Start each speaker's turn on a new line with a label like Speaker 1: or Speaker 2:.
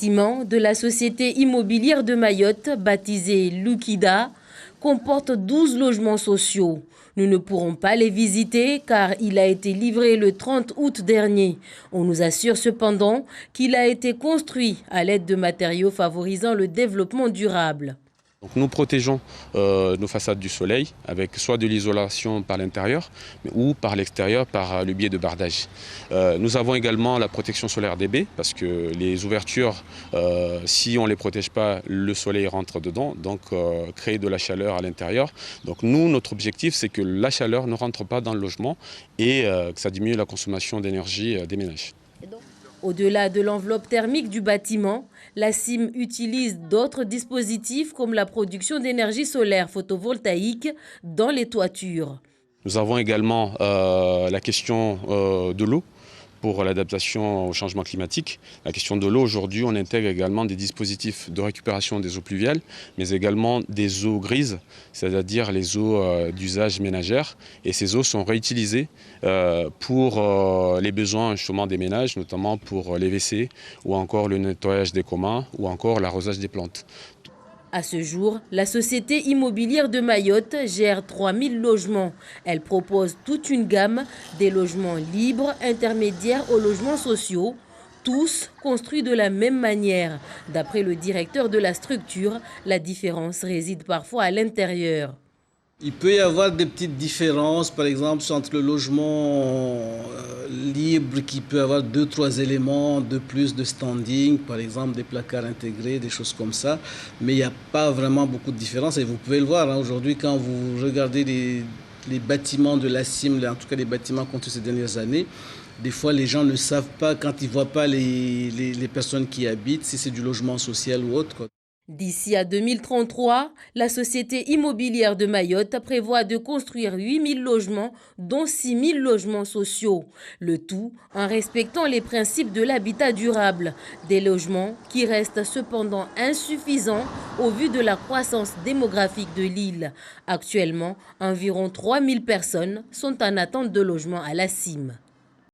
Speaker 1: bâtiment de la société immobilière de Mayotte, baptisé Lukida, comporte 12 logements sociaux. Nous ne pourrons pas les visiter car il a été livré le 30 août dernier. On nous assure cependant qu'il a été construit à l'aide de matériaux favorisant le développement durable.
Speaker 2: Donc nous protégeons nos façades du soleil avec soit de l'isolation par l'intérieur ou par l'extérieur par le biais de bardage. Nous avons également la protection solaire des baies parce que les ouvertures, si on ne les protège pas, le soleil rentre dedans, donc créer de la chaleur à l'intérieur. Donc nous, notre objectif, c'est que la chaleur ne rentre pas dans le logement et que ça diminue la consommation d'énergie des ménages.
Speaker 1: Au-delà de l'enveloppe thermique du bâtiment, la CIM utilise d'autres dispositifs comme la production d'énergie solaire photovoltaïque dans les toitures.
Speaker 2: Nous avons également la question de l'eau pour l'adaptation au changement climatique. La question de l'eau, aujourd'hui, on intègre également des dispositifs de récupération des eaux pluviales, mais également des eaux grises, c'est-à-dire les eaux d'usage ménagère. Et ces eaux sont réutilisées pour les besoins justement des ménages, notamment pour les WC ou encore le nettoyage des communs ou encore l'arrosage des plantes.
Speaker 1: À ce jour, la société immobilière de Mayotte gère 3000 logements. Elle propose toute une gamme des logements libres, intermédiaires aux logements sociaux, tous construits de la même manière. D'après le directeur de la structure, la différence réside parfois à l'intérieur.
Speaker 3: Il peut y avoir des petites différences, par exemple, entre le logement libre qui peut avoir 2-3 éléments de plus de standing, par exemple des placards intégrés, des choses comme ça. Mais il n'y a pas vraiment beaucoup de différence et vous pouvez le voir aujourd'hui quand vous regardez les bâtiments de la CIM, en tout cas les bâtiments construits ces dernières années. Des fois, les gens ne savent pas, quand ils ne voient pas les personnes qui y habitent, si c'est du logement social ou autre, quoi.
Speaker 1: D'ici à 2033, la société immobilière de Mayotte prévoit de construire 8000 logements, dont 6000 logements sociaux. Le tout en respectant les principes de l'habitat durable. Des logements qui restent cependant insuffisants au vu de la croissance démographique de l'île. Actuellement, environ 3000 personnes sont en attente de logement à la CIM.